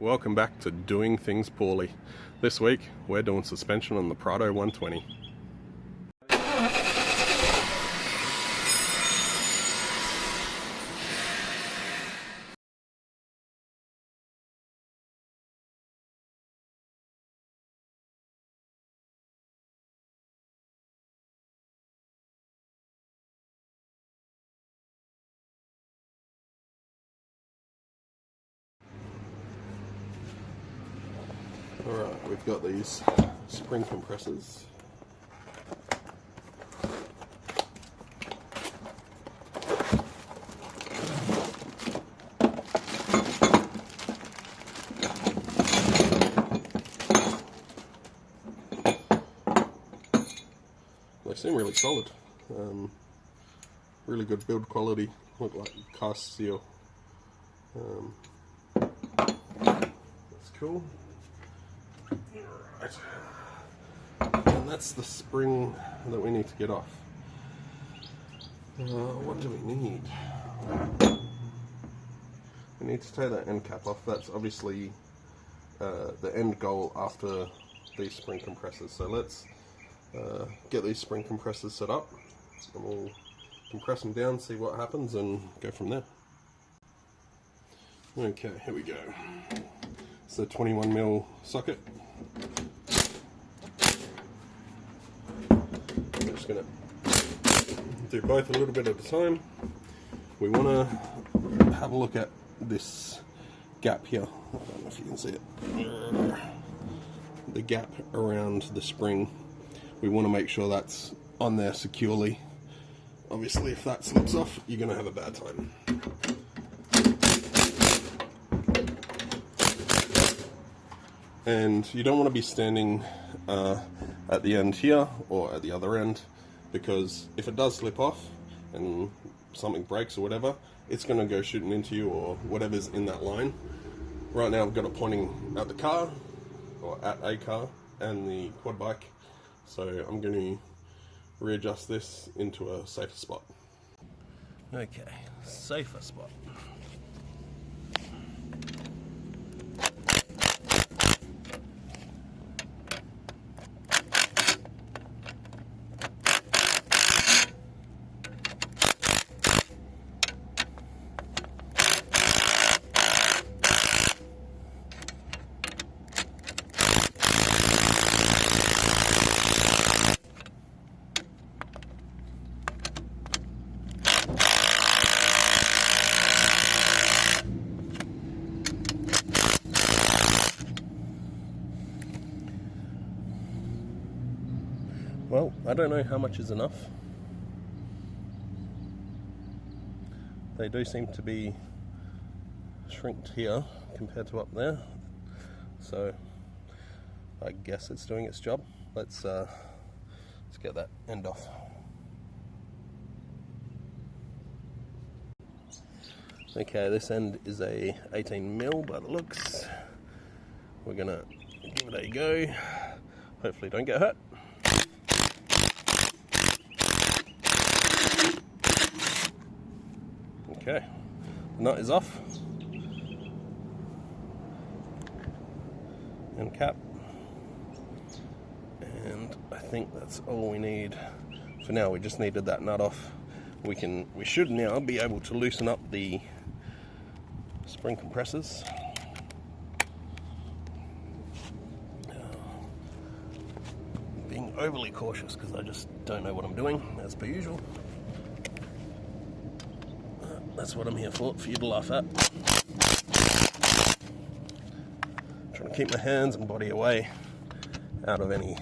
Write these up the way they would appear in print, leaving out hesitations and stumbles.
Welcome back to Doing Things Poorly. This week we're doing suspension on the Prado 120. Alright, we've got these spring compressors. They seem really solid. Really good build quality, look like cast steel. That's cool. Right. And that's the spring that we need to get off. What do we need? We need to take that end cap off. That's obviously the end goal after these spring compressors. So let's get these spring compressors set up and we'll compress them down, see what happens and go from there. Okay, here we go. It's a 21mm socket. I'm just going to do both a little bit at a time. We want to have a look at this gap here. I don't know if you can see it. The gap around the spring. We want to make sure that's on there securely. Obviously, if that slips off, you're going to have a bad time. And you don't want to be standing at the end here or at the other end, because if it does slip off and something breaks or whatever, it's going to go shooting into you or whatever's in that line. Right now I've got it pointing at the car, or at a car, and the quad bike, so I'm going to readjust this into a safer spot. Okay, safer spot. Well, I don't know how much is enough. They do seem to be shrinked here compared to up there, so I guess it's doing its job. Let's get that end off. Okay, this end is a 18mm by the looks. We're gonna give it a go. Hopefully don't get hurt. Okay, the nut is off. And cap. And I think that's all we need for now. We just needed that nut off. We should now be able to loosen up the spring compressors. Being overly cautious because I just don't know what I'm doing, as per usual. That's what I'm here for you to laugh at. Trying to keep my hands and body away out of any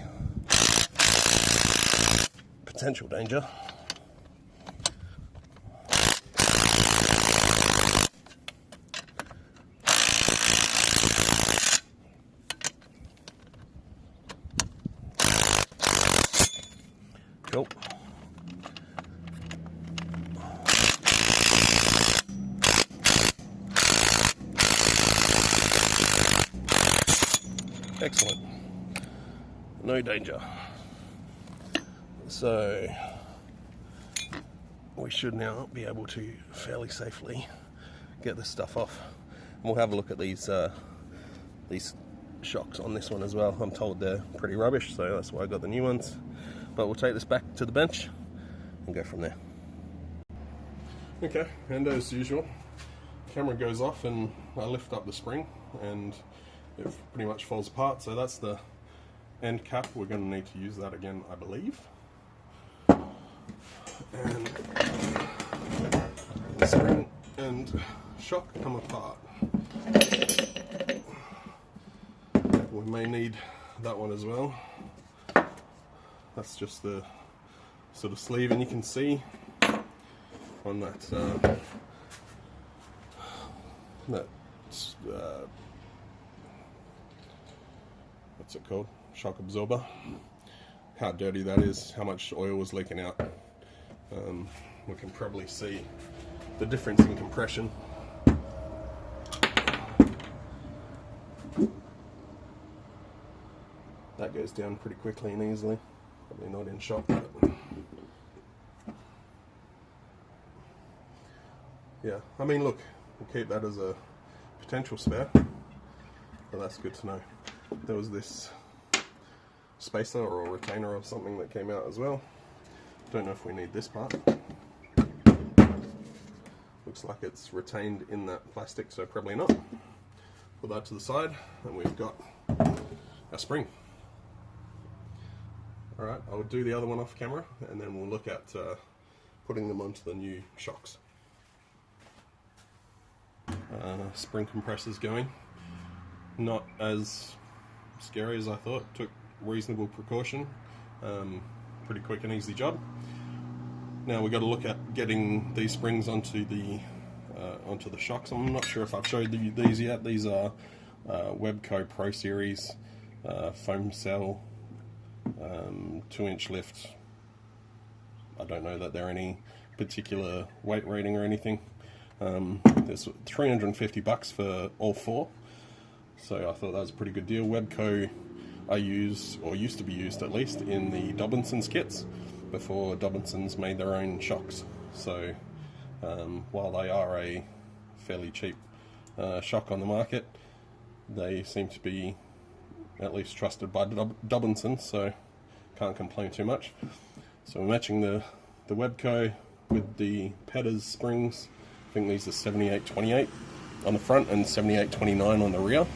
potential danger. Cool. Excellent. No danger. So we should now be able to fairly safely get this stuff off. And we'll have a look at these these shocks on this one as well. I'm told they're pretty rubbish, so that's why I got the new ones. But we'll take this back to the bench and go from there. Okay, and as usual, camera goes off and I lift up the spring and it pretty much falls apart. So that's the end cap. We're going to need to use that again, I believe. And the spring and shock come apart. We may need that one as well. That's just the sort of sleeve, and you can see on that what's it called? Shock absorber. How dirty that is, how much oil was leaking out. We can probably see the difference in compression. That goes down pretty quickly and easily. Probably not in shock, but yeah, I mean, look, we'll keep that as a potential spare, but that's good to know. There was this spacer or retainer or something that came out as well. Don't know if we need this part. Looks like it's retained in that plastic, so probably not. Put that to the side, and we've got a spring. Alright, I would do the other one off camera, and then we'll look at putting them onto the new shocks. Spring compressors going. Not as scary as I thought. Took reasonable precaution. Pretty quick and easy job. Now we've got to look at getting these springs onto the shocks. I'm not sure if I've showed you these yet. These are Webco Pro Series foam cell 2-inch lift. I don't know that they're any particular weight rating or anything. There's $350 for all four, so I thought that was a pretty good deal. Webco I use, or used to be used at least, in the Dobinson's kits before Dobinson's made their own shocks. So while they are a fairly cheap shock on the market, they seem to be at least trusted by Dobinson's, so can't complain too much. So we're matching the Webco with the Petters springs. I think these are 78/28 on the front and 78/29 on the rear.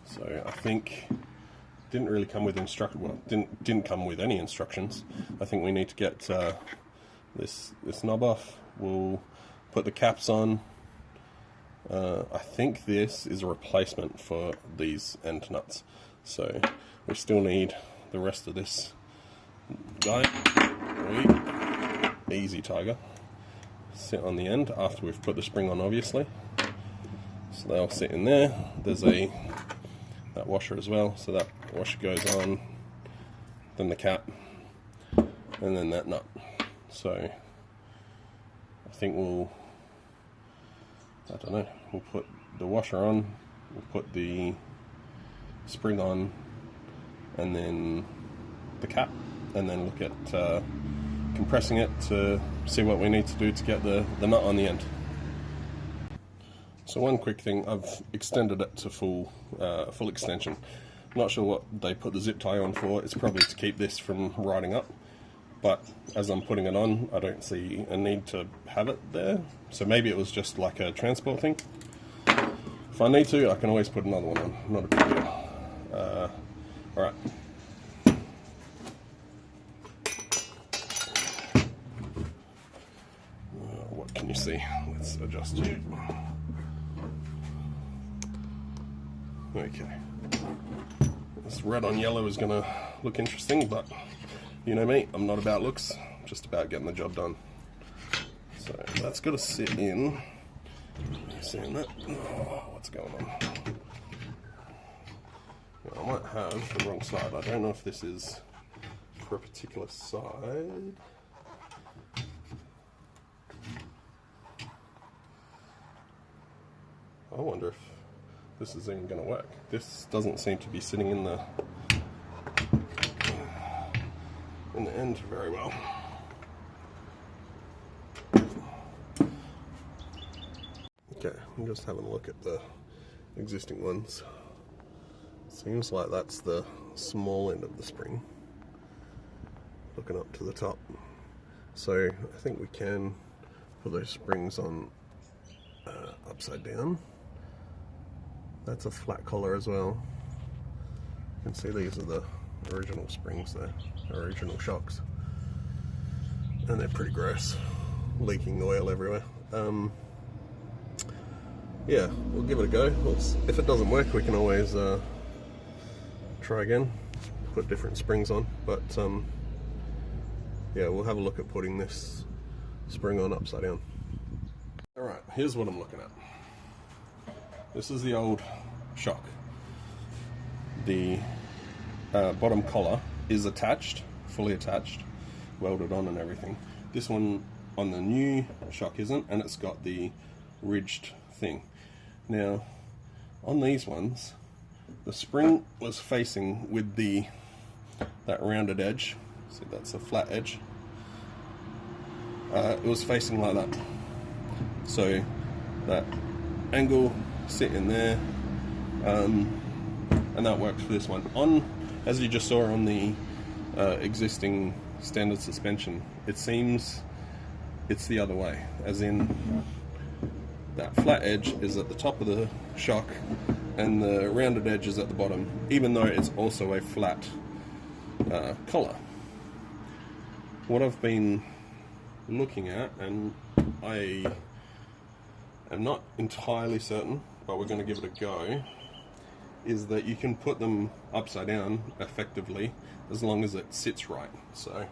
So I think didn't really come with didn't come with any instructions. I think we need to get this knob off. We'll put the caps on. I think this is a replacement for these end nuts, so we still need the rest of this guy. Easy tiger. Sit on the end after we've put the spring on, obviously. So they'll sit in there. There's that washer as well, so that washer goes on, then the cap, and then that nut. So I think we'll put the washer on, we'll put the spring on, and then the cap, and then look at compressing it to see what we need to do to get the nut on the end. So one quick thing, I've extended it to full extension. Not sure what they put the zip tie on for. It's probably to keep this from riding up, but as I'm putting it on, I don't see a need to have it there. So maybe it was just like a transport thing. If I need to, I can always put another one on. Not a big deal. Alright. What can you see? Let's adjust you. Okay. This red on yellow is going to look interesting, but you know me, I'm not about looks, just about getting the job done. So that's got to sit in. You seeing that? Oh, what's going on? I might have the wrong side. I don't know if this is for a particular side. I wonder if this is even going to work. This doesn't seem to be sitting in the end very well. Okay, I'm just having a look at the existing ones. Seems like that's the small end of the spring, looking up to the top. So I think we can put those springs on upside down. That's a flat collar as well. You can see these are the original springs there, original shocks. And they're pretty gross, leaking oil everywhere. Yeah, we'll give it a go. If it doesn't work, we can always try again, put different springs on. But yeah, we'll have a look at putting this spring on upside down. Alright, here's what I'm looking at. This is the old shock. The bottom collar is attached, fully attached, welded on and everything. This one on the new shock isn't, and it's got the ridged thing. Now, on these ones, the spring was facing with that rounded edge. See, that's a flat edge. It was facing like that. So that angle sit in there, and that works for this one. As you just saw on the existing standard suspension, it seems it's the other way, as in that flat edge is at the top of the shock and the rounded edge is at the bottom, even though it's also a flat collar. What I've been looking at, and I am not entirely certain, but we're going to give it a go, is that you can put them upside down effectively as long as it sits right. So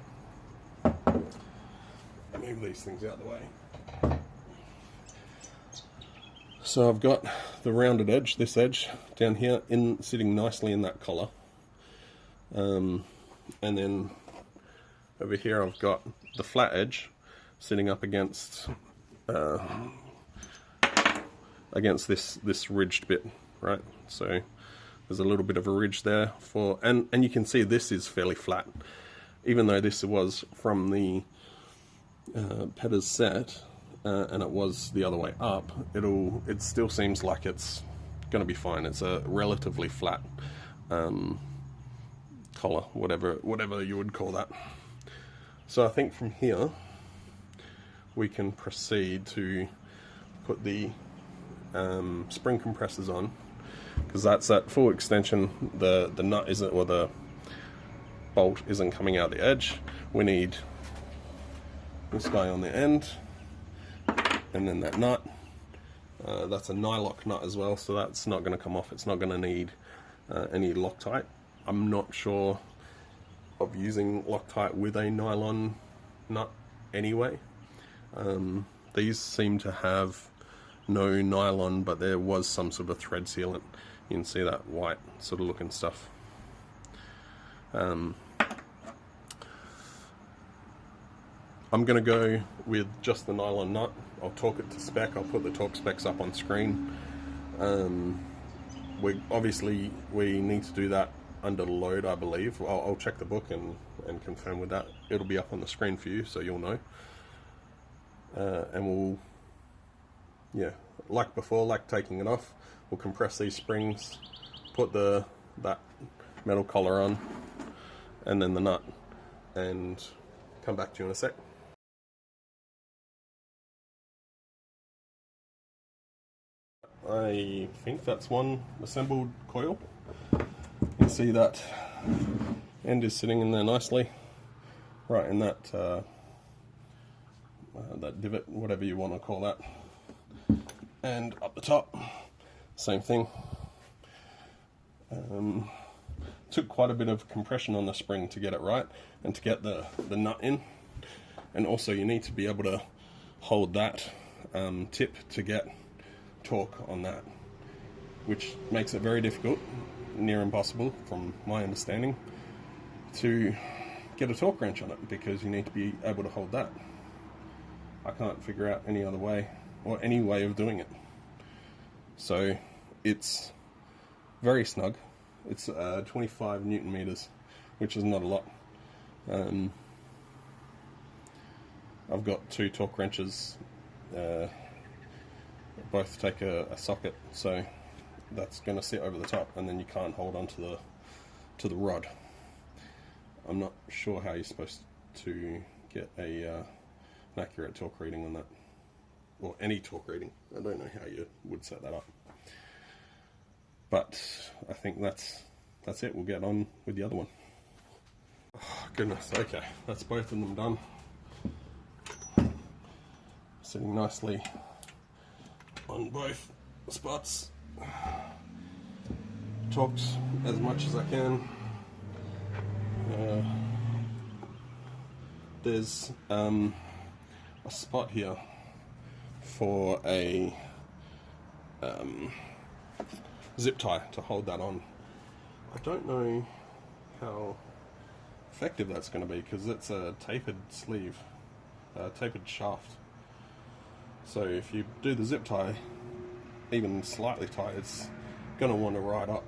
move these things out of the way. So I've got the rounded edge, this edge down here, sitting nicely in that collar, and then over here I've got the flat edge sitting up against this ridged bit, right? So there's a little bit of a ridge there and you can see this is fairly flat, even though this was from the Petter's set. And it was the other way up, it still seems like it's going to be fine. It's a relatively flat collar, whatever you would call that. So I think from here we can proceed to put the spring compressors on, because that's at full extension. The nut isn't, or the bolt isn't coming out the edge. We need this guy on the end, and then that nut. That's a nylock nut as well, so that's not going to come off. It's not going to need any Loctite. I'm not sure of using Loctite with a nylon nut anyway. These seem to have no nylon, but there was some sort of thread sealant. You can see that white sort of looking stuff. I'm going to go with just the nylon nut. I'll torque it to spec. I'll put the torque specs up on screen. We need to do that under load, I believe. I'll check the book and confirm with that. It'll be up on the screen for you, so you'll know. And we'll, yeah, like before, like taking it off, we'll compress these springs, put that metal collar on, and then the nut, and come back to you in a sec. I think that's one assembled coil. You can see that end is sitting in there nicely, right in that that divot, whatever you want to call that. And up the top, same thing. Took quite a bit of compression on the spring to get it right, and to get the nut in. And also you need to be able to hold that tip to get torque on that, which makes it very difficult, near impossible from my understanding, to get a torque wrench on it, because you need to be able to hold that. I can't figure out any other way, or any way of doing it. So it's very snug. It's 25 Newton meters, which is not a lot. I've got two torque wrenches both take a socket, so that's going to sit over the top, and then you can't hold on to the rod. I'm not sure how you're supposed to get an accurate torque reading on that, or any torque reading. I don't know how you would set that up, but I think that's it. We'll get on with the other one. Oh, goodness, okay, that's both of them done. Sitting nicely on both spots. Torqued as much as I can. There's a spot here for a zip tie to hold that on. I don't know how effective that's going to be because it's a tapered sleeve, tapered shaft. So if you do the zip tie even slightly tight, it's going to want to ride up.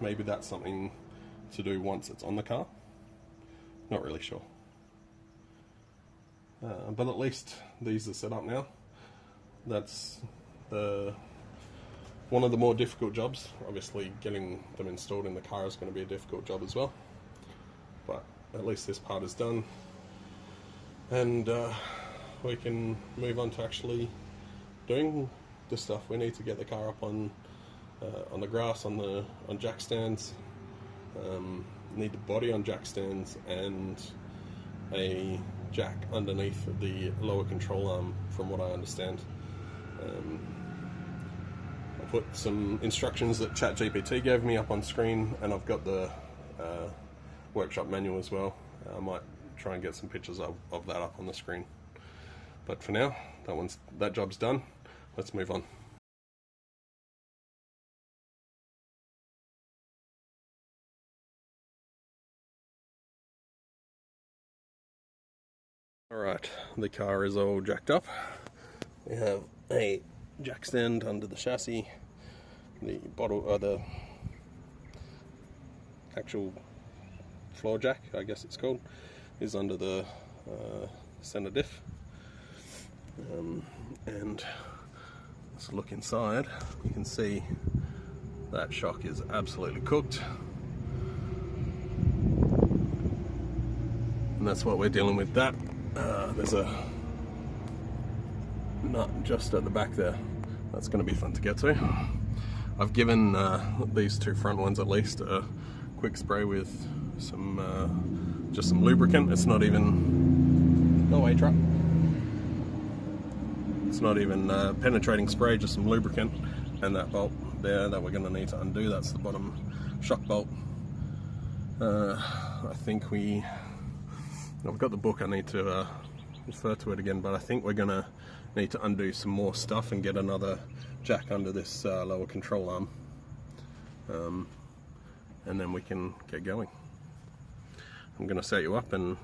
Maybe that's something to do once it's on the car. Not really sure. But at least these are set up now. That's one of the more difficult jobs. Obviously getting them installed in the car is going to be a difficult job as well. But at least this part is done. And we can move on to actually doing the stuff. We need to get the car up on the grass, on jack stands. Need the body on jack stands and a jack underneath the lower control arm, from what I understand. I put some instructions that ChatGPT gave me up on screen, and I've got the workshop manual as well. I might try and get some pictures of that up on the screen. But for now, that job's done. Let's move on. Alright, the car is all jacked up. We have a jack stand under the chassis. The the actual floor jack, I guess it's called, is under the center diff. And let's look inside. You can see that shock is absolutely cooked. And that's what we're dealing with. There's a nut just at the back there. That's going to be fun to get to. I've given these two front ones at least a quick spray with some just some lubricant. It's not even truck. It's not even penetrating spray, just some lubricant, and that bolt there that we're going to need to undo. That's the bottom shock bolt. I think I've got the book. I need to refer to it again, but I think we're going to need to undo some more stuff and get another jack under this lower control arm, and then we can get going. I'm going to set you up and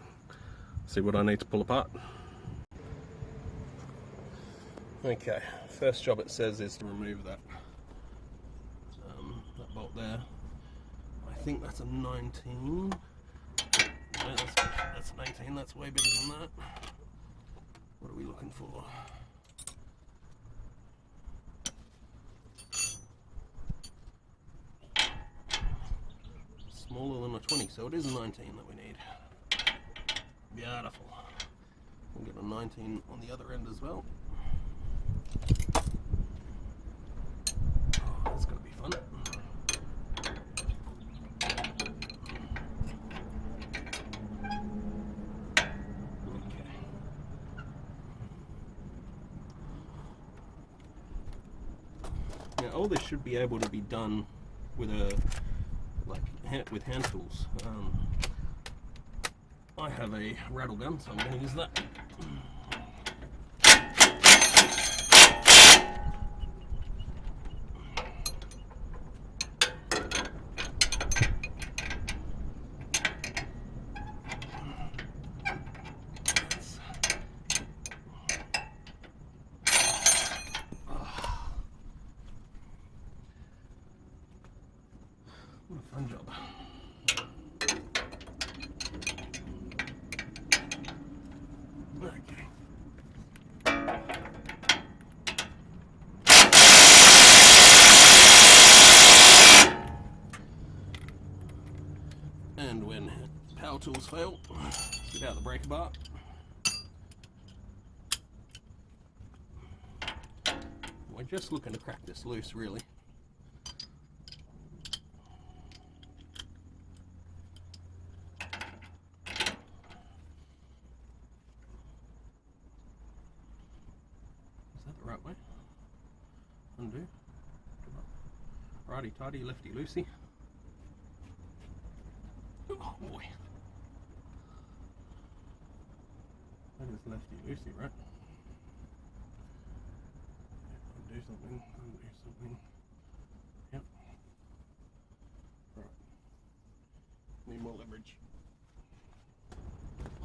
see what I need to pull apart. Okay, first job it says is to remove that bolt there. I think that's a 19. No, that's an 18, that's way bigger than that. What are we looking for? Smaller than a 20, so it is a 19 that we need. Beautiful. We'll get a 19 on the other end as well. Oh, that's going to be fun. Now all this should be able to be done with with hand tools. I have a rattle gun, so I'm going to use that. What a fun job. Okay. out the breaker bar. We're just looking to crack this loose, really. Is that the right way? Undo. Righty tighty, lefty loosey. Oh boy. That is lefty loosey, right? Undo something, undo something. Yep. Right. Need more leverage.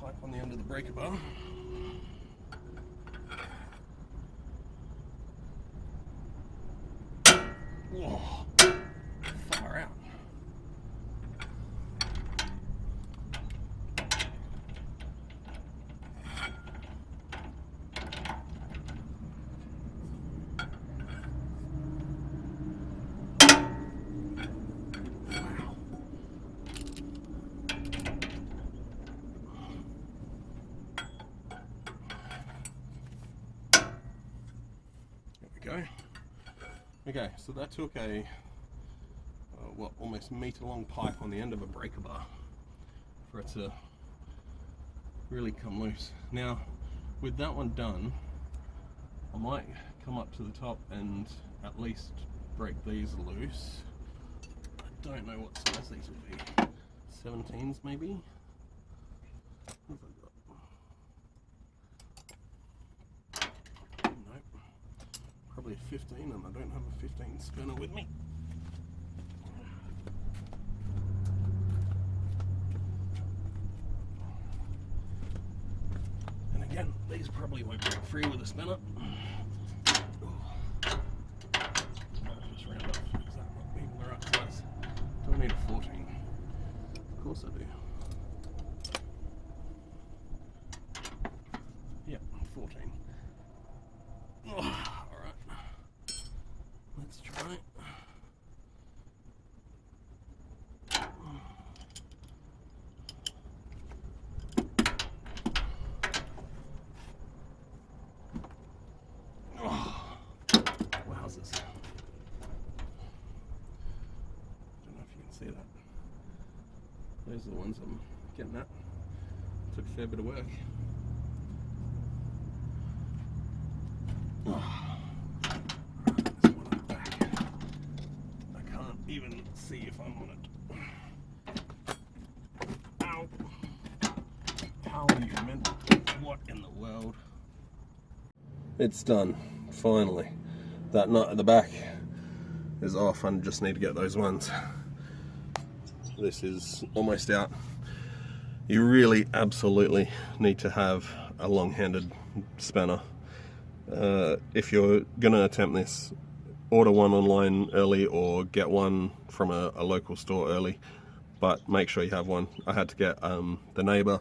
Pipe on the end of the breaker bar. Whoa. Far out. Go. Okay, so that took a what, almost meter long pipe on the end of a breaker bar for it to really come loose. Now, with that one done, I might come up to the top and at least break these loose. I don't know what size these would be. 17s maybe? What have I got? Probably a 15, and I don't have a 15 spinner with me. And again, these probably won't break free with a spinner. Just round off. Is that not even the right size? Do I need a 14? Of course I do. Yep, 14. Let's try it. Oh, wowzers. Don't know if you can see that. Those are the ones I'm getting at. Took a fair bit of work. Oh. Even see if I'm on it. Ow! How are you meant to? What in the world? It's done, finally. That nut at the back is off, and just need to get those ones. This is almost out. You really absolutely need to have a long-handed spanner. If you're gonna attempt this, order one online early or get one from a local store early, but make sure you have one. I had to get the neighbor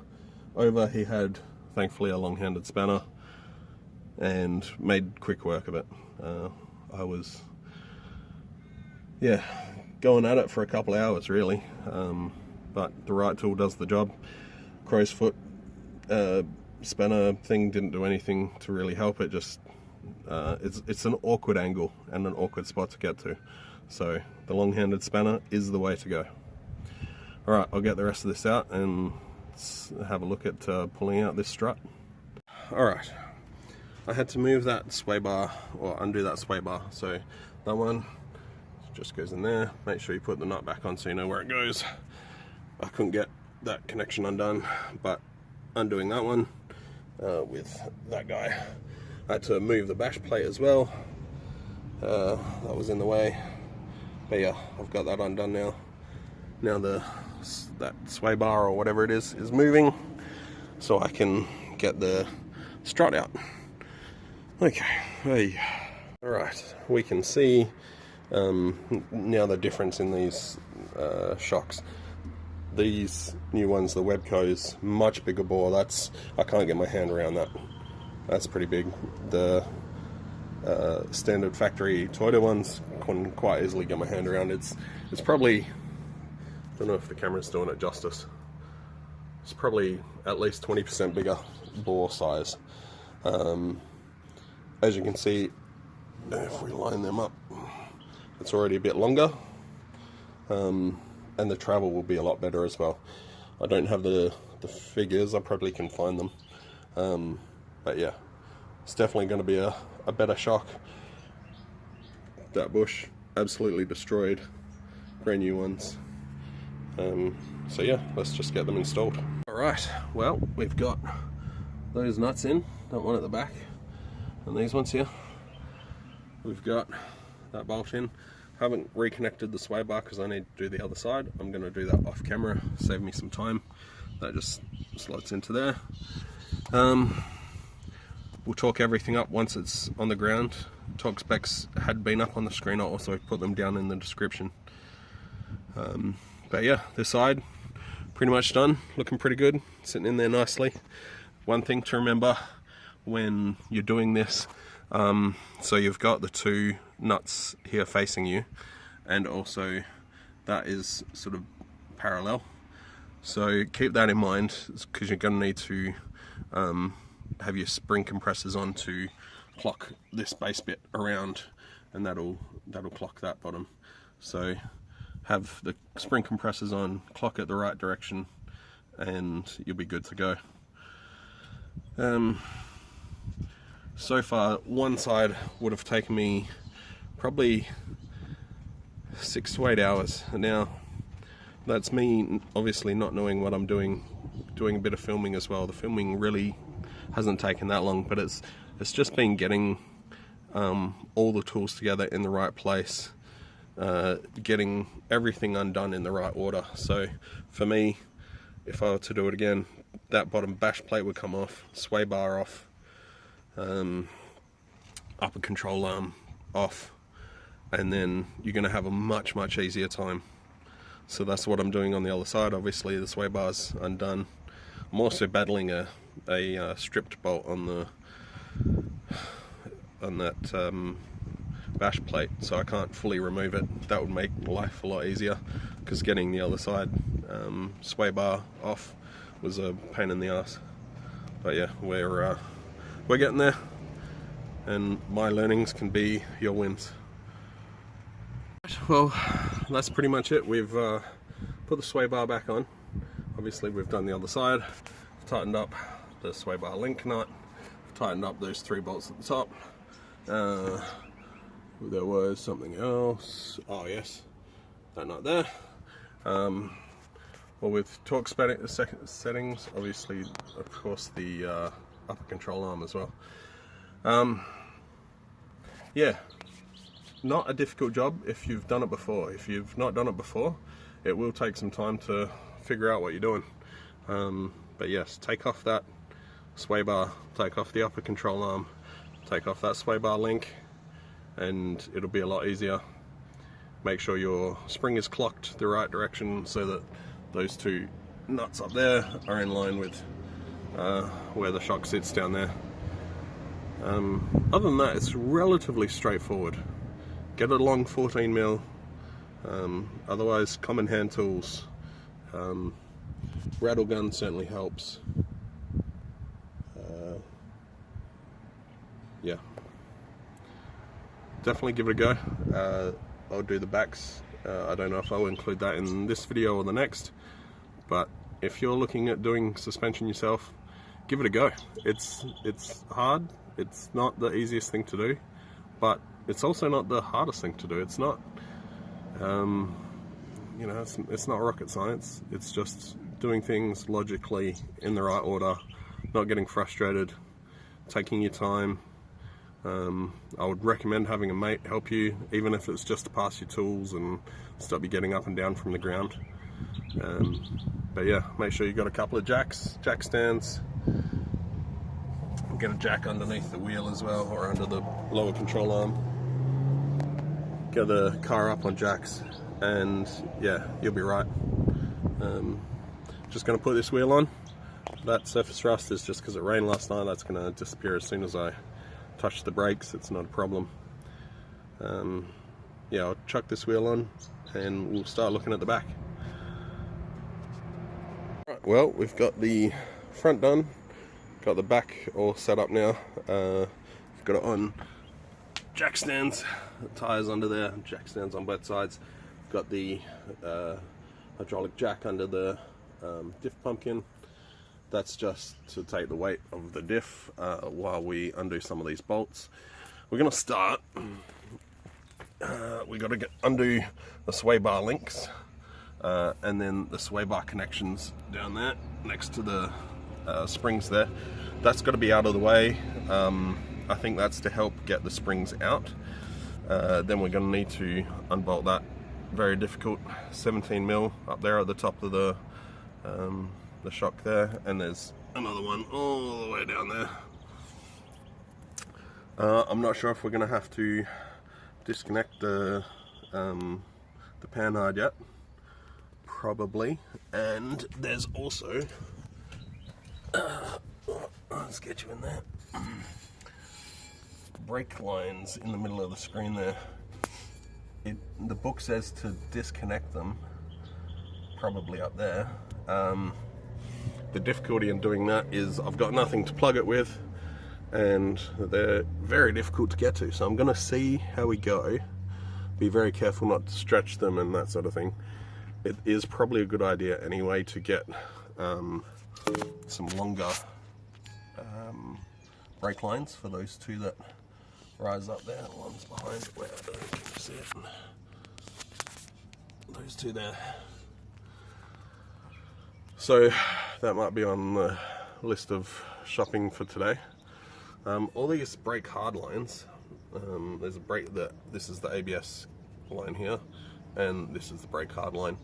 over. He had, thankfully, a long-handed spanner and made quick work of it. I was, yeah, going at it for a couple of hours really, but the right tool does the job. Crow's foot spanner thing didn't do anything to really help it. Just it's an awkward angle and an awkward spot to get to, so the long-handed spanner is the way to go. Alright, I'll get the rest of this out and have a look at pulling out this strut. Alright, I had to move that sway bar, or undo that sway bar, so that one just goes in there. Make sure you put the nut back on so you know where it goes. I couldn't get that connection undone, but undoing that one with that guy. I had to move the bash plate as well. That was in the way, but yeah, I've got that undone now. Now that sway bar or whatever it is moving, so I can get the strut out. Okay, hey. Alright, we can see now the difference in these shocks. These new ones, the Webco's, much bigger bore. I can't get my hand around that. That's pretty big. The standard factory Toyota ones, can quite easily get my hand around. It's probably, I don't know if the camera's doing it justice. It's probably at least 20% bigger bore size. As you can see, if we line them up, it's already a bit longer, and the travel will be a lot better as well. I don't have the figures, I probably can find them, but yeah, it's definitely going to be a better shock. That bush absolutely destroyed, brand new ones. So yeah, let's just get them installed. Alright, well, we've got those nuts in, that one at the back, and these ones here. We've got that bolt in. Haven't reconnected the sway bar because I need to do the other side. I'm going to do that off camera, save me some time. That just slots into there. We'll torque everything up once it's on the ground. Torque specs had been up on the screen, I'll also put them down in the description. But yeah, this side pretty much done, looking pretty good, sitting in there nicely. One thing to remember when you're doing this, so you've got the two nuts here facing you, and also that is sort of parallel, so keep that in mind because you're going to need to have your spring compressors on to clock this base bit around, and that'll clock that bottom. So have the spring compressors on, clock it the right direction, and you'll be good to go. So far, one side would have taken me probably 6 to 8 hours. Now, that's me obviously not knowing what I'm doing a bit of filming as well. The filming really hasn't taken that long, but it's just been getting all the tools together in the right place, getting everything undone in the right order. So for me, if I were to do it again, that bottom bash plate would come off, sway bar off, upper control arm off, and then you're going to have a much easier time. So that's what I'm doing on the other side. Obviously the sway bar's undone. I'm also battling a stripped bolt on that bash plate, so I can't fully remove it. That would make life a lot easier, because getting the other side sway bar off was a pain in the ass. But yeah, we're getting there, and my learnings can be your wins. Well, that's pretty much it. We've put the sway bar back on. Obviously we've done the other side, tightened up the sway bar link nut, tightened up those 3 bolts at the top. There was something else. Oh yes, that nut there. Well, with torque settings, obviously, of course, the upper control arm as well. Yeah, not a difficult job if you've done it before. If you've not done it before, it will take some time to figure out what you're doing. But yes, take off that sway bar, take off the upper control arm, take off that sway bar link, and it'll be a lot easier. Make sure your spring is clocked the right direction so that those 2 nuts up there are in line with where the shock sits down there. Other than that, it's relatively straightforward. Get a long 14mm, otherwise common hand tools. Rattle gun certainly helps. Yeah, definitely give it a go. I'll do the backs. I don't know if I'll include that in this video or the next, but if you're looking at doing suspension yourself, give it a go. It's hard. It's not the easiest thing to do, but it's also not the hardest thing to do. It's not, you know, it's not rocket science. It's just doing things logically in the right order, not getting frustrated, taking your time. I would recommend having a mate help you, even if it's just to pass your tools and stop you getting up and down from the ground. But yeah, make sure you've got a couple of jack stands. Get a jack underneath the wheel as well, or under the lower control arm. Get the car up on jacks, and yeah, you'll be right. Just going to put this wheel on. That surface rust is just because it rained last night. That's going to disappear as soon as I touch the brakes. It's not a problem. Yeah, I'll chuck this wheel on and we'll start looking at the back. Right, Well, we've got the front done, got the back all set up now. We've got it on jack stands, tyres under there, jack stands on both sides. Got the hydraulic jack under the diff pumpkin. That's just to take the weight of the diff while we undo some of these bolts. We're going to start, we got to undo the sway bar links and then the sway bar connections down there next to the springs there. That's got to be out of the way. I think that's to help get the springs out. Then we're going to need to unbolt that very difficult 17mm up there at the top of the shock there, and there's another one all the way down there. I'm not sure if we're going to have to disconnect the panhard yet. Probably. And there's also let's get you in there. Brake lines in the middle of the screen there. The book says to disconnect them, probably up there. The difficulty in doing that is I've got nothing to plug it with, and they're very difficult to get to. So I'm going to see how we go. Be very careful not to stretch them and that sort of thing. It is probably a good idea anyway to get some longer brake lines for those two that rise up there. One's behind where I don't know if you can see it. Those two there. So that might be on the list of shopping for today. All these brake hard lines, there's a brake that this is the ABS line here, and this is the brake hard line.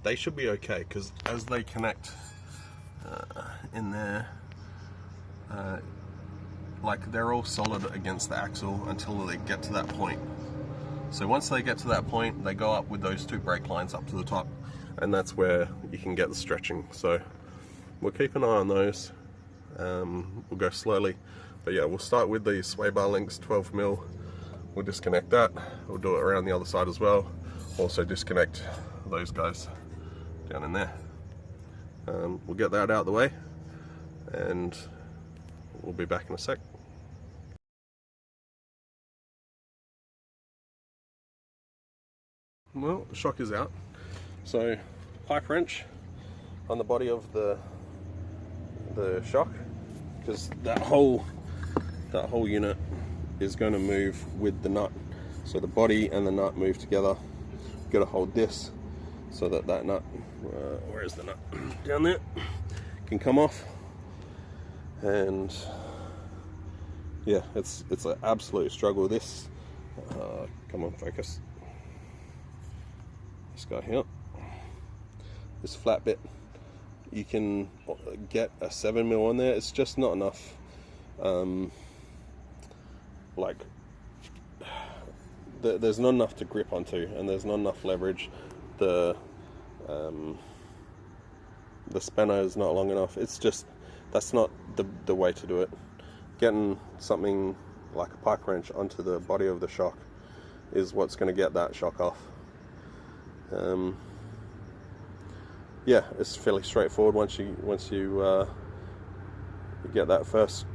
They should be okay because as they connect in there, like they're all solid against the axle until they get to that point. So once they get to that point, they go up with those two brake lines up to the top, and that's where you can get the stretching. So we'll keep an eye on those. We'll go slowly, but yeah, we'll start with the sway bar links, 12mm. We'll disconnect that. We'll do it around the other side as well. Also disconnect those guys down in there. We'll get that out of the way, and we'll be back in a sec. Well, the shock is out. So pipe wrench on the body of the shock, because that whole unit is going to move with the nut. So the body and the nut move together. Got to hold this so that nut, where is the nut? Down there, can come off. And yeah, it's an absolute struggle. This, come on, focus. This guy here, this flat bit, you can get a 7mm on there. It's just not enough. Like, there's not enough to grip onto, and there's not enough leverage. The spanner is not long enough. It's just, that's not the way to do it. Getting something like a pipe wrench onto the body of the shock is what's going to get that shock off. Yeah, it's fairly straightforward once you get that first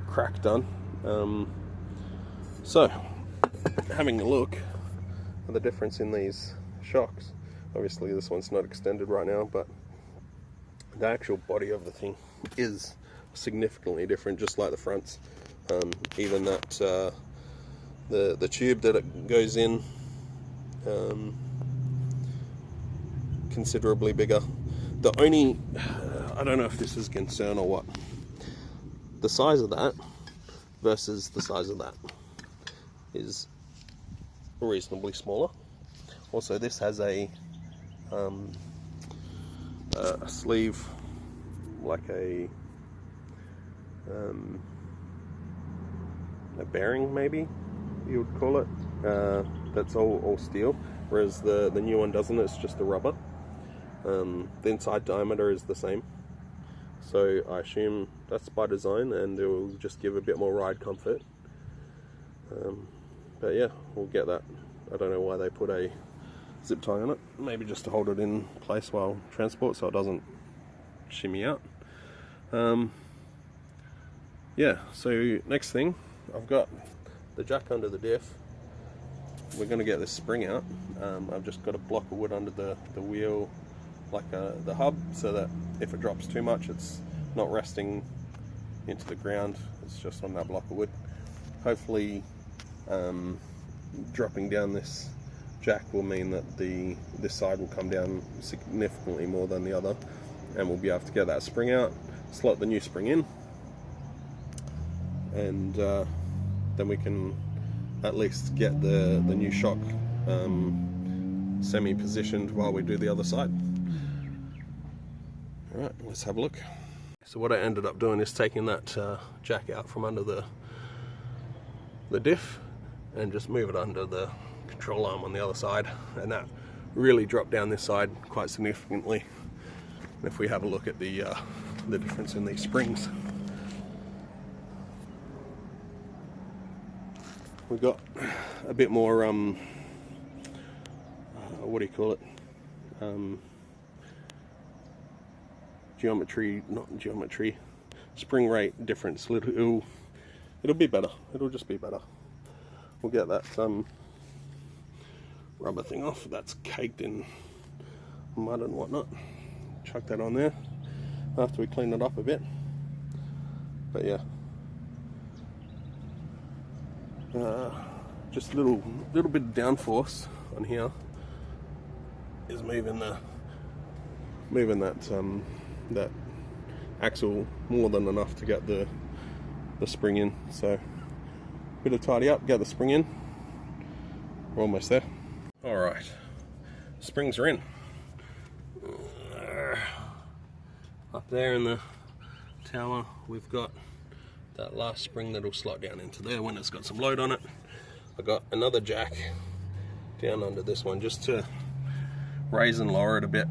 crack done. So, having a look at the difference in these shocks. Obviously this one's not extended right now, but the actual body of the thing is significantly different, just like the fronts. Even that the tube that it goes in, considerably bigger. The only, I don't know if this is a concern or what, the size of that versus the size of that is reasonably smaller. Also, this has a sleeve, like a bearing, maybe you would call it, that's all steel, whereas the new one doesn't. It's just a rubber. The inside diameter is the same, so I assume that's by design, and it will just give a bit more ride comfort. But yeah, we'll get that. I don't know why they put a zip tie on it, maybe just to hold it in place while transport so it doesn't shimmy out. Yeah, so next thing, I've got the jack under the diff. We're going to get this spring out. I've just got a block of wood under the wheel, like the hub, so that if it drops too much, it's not resting into the ground, it's just on that block of wood. Hopefully dropping down this jack will mean that this side will come down significantly more than the other, and we'll be able to get that spring out, slot the new spring in, and then we can at least get the new shock semi-positioned while we do the other side. Alright, let's have a look. So what I ended up doing is taking that jack out from under the diff and just move it under the control arm on the other side, and that really dropped down this side quite significantly. And if we have a look at the difference in these springs, we've got a bit more what do you call it, spring rate difference. It'll be better, it'll just be better. We'll get that rubber thing off that's caked in mud and whatnot, chuck that on there after we clean it up a bit. But yeah, just a little bit of downforce on here is moving that axle more than enough to get the spring in. So bit of tidy up, get the spring in. We're almost there. All right, springs are in. Up there in the tower, we've got that last spring that'll slot down into there when it's got some load on it. I got another jack down under this one just to raise and lower it a bit.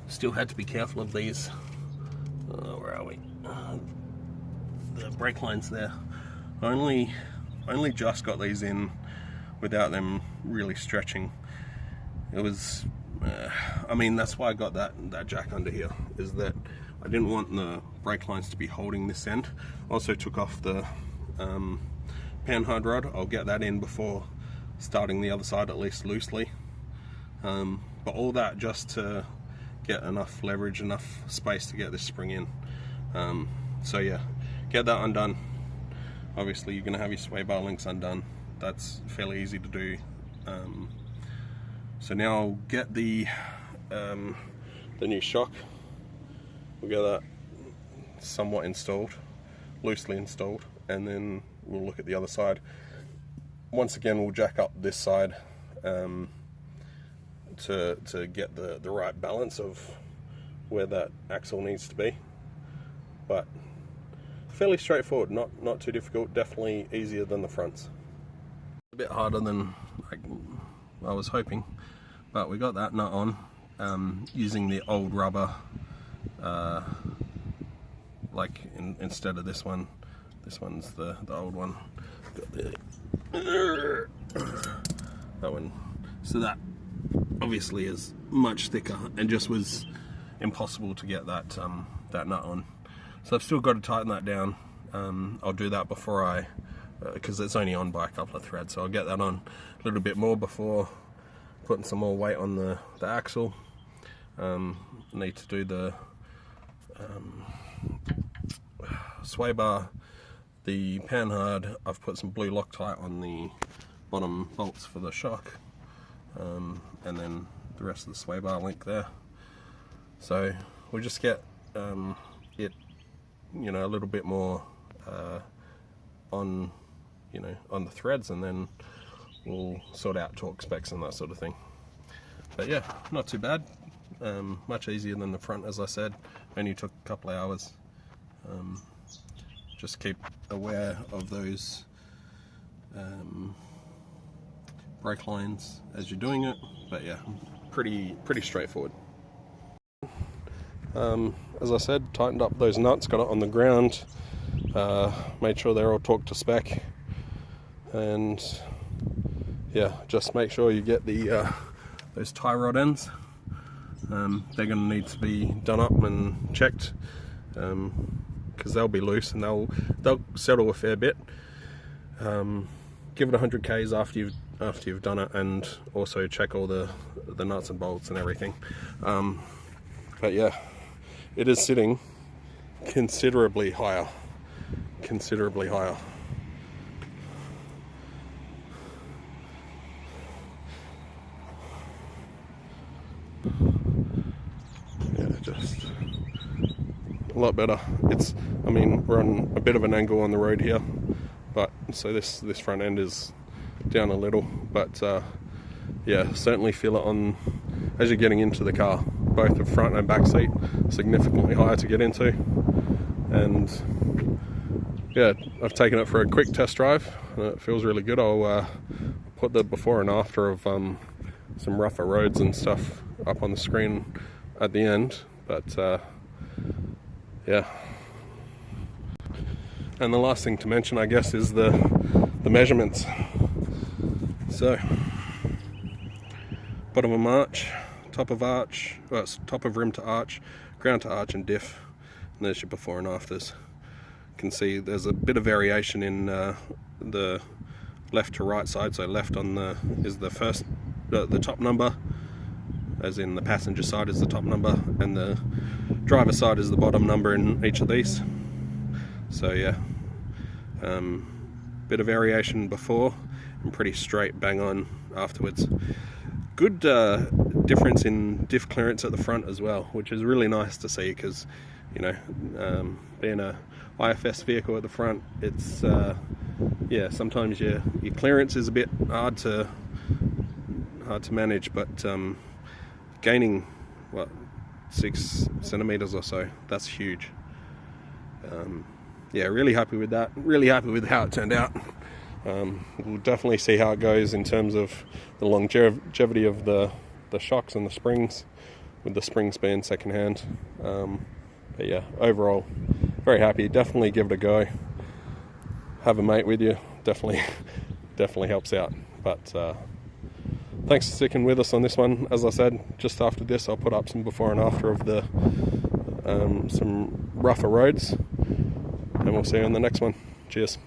Still had to be careful of these. Where are we? The brake lines there. I only just got these in without them really stretching. It was, I mean, that's why I got that jack under here, is that I didn't want the brake lines to be holding this end. Also took off the panhard rod. I'll get that in before starting the other side, at least loosely. But all that just to get enough leverage, enough space to get this spring in. So yeah, get that undone. Obviously you're going to have your sway bar links undone. That's fairly easy to do. So now I'll get the new shock. We'll get that somewhat installed, loosely installed, and then we'll look at the other side. Once again, we'll jack up this side to get the right balance of where that axle needs to be. But fairly straightforward, not too difficult, definitely easier than the fronts. A bit harder than I was hoping, but we got that nut on using the old rubber, instead of this one. This one's the old one. Got that one. So that obviously is much thicker and just was impossible to get that nut on. So I've still got to tighten that down. I'll do that before because it's only on by a couple of threads, so I'll get that on a little bit more before putting some more weight on the axle. Need to do the sway bar, the panhard. I've put some blue Loctite on the bottom bolts for the shock, and then the rest of the sway bar link there. So we'll just get it, a little bit more on the threads, and then we'll sort out torque specs and that sort of thing. But yeah, not too bad. Much easier than the front, as I said. Only took a couple of hours. Just keep aware of those brake lines as you're doing it. But yeah, pretty straightforward. As I said, tightened up those nuts, got it on the ground, made sure they're all torqued to spec, and yeah, just make sure you get the those tie rod ends. They're going to need to be done up and checked, because they'll be loose and they'll settle a fair bit. Give it 100 k's after you've done it, and also check all the nuts and bolts and everything. But yeah, it is sitting considerably higher. Yeah, just a lot better. I mean, we're on a bit of an angle on the road here, but so this front end is down a little, but yeah, certainly feel it on as you're getting into the car. Both the front and back seat significantly higher to get into, and yeah, I've taken it for a quick test drive. It feels really good. I'll put the before and after of some rougher roads and stuff up on the screen at the end, but yeah. And the last thing to mention, I guess, is the measurements. So, bottom of arch, top of arch, well, it's top of rim to arch, ground to arch, and diff. And there's your before and afters. You can see there's a bit of variation in the left to right side. So left is the first, the top number, as in the passenger side is the top number, and the driver side is the bottom number in each of these. So yeah, bit of variation before and pretty straight bang on afterwards. Good difference in diff clearance at the front as well, which is really nice to see, because you know, being a IFS vehicle at the front, it's yeah, sometimes your clearance is a bit hard to manage, but gaining what, 6 centimeters or so, that's huge. Yeah, really happy with that, really happy with how it turned out. We'll definitely see how it goes in terms of the longevity of the shocks and the springs, with the springs being second hand. But yeah, overall very happy. Definitely give it a go. Have a mate with you, definitely helps out. But thanks for sticking with us on this one. As I said, just after this I'll put up some before and after of the some rougher roads, and we'll see you on the next one. Cheers.